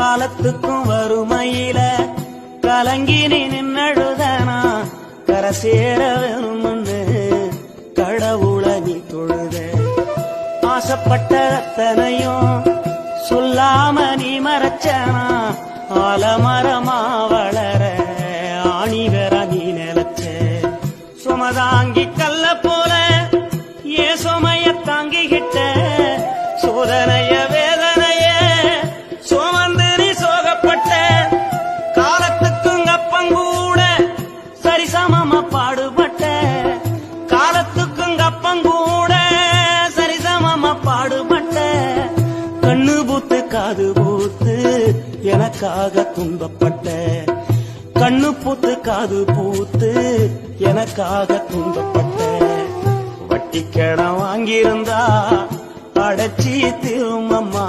காலத்துக்கும் வறுமையில கலங்கி நீ நின்னழுதனா கரை சேர வேணும்னு கடவுளை நீ தொழுத ஆசைப்பட்ட அத்தனையும் சொல்லாம நீ மறைச்சனா ஆலமரமா வளர ஆணி வேற நீ நிலச்ச சுமதாங்கி கல்ல போல ஏ சுமைய தாங்கிக்கிட்ட சோதனைய வேதனைய சுமந்து நீ சோகப்பட்ட காலத்துக்கும் அப்பங்கூட சரிசமமா பாடுபட்ட காலத்துக்கும் அப்பங்கூட சரிசமமா பாடுபட்ட கண்ணு பூத்து காது பூத்து எனக்காக துன்பப்பட்ட கண்ணு பூத்து காது பூத்து எனக்காக துன்பப்பட்ட வட்டி கடன் வாங்கியிருந்தா அடைச்சி திரும்பம்மா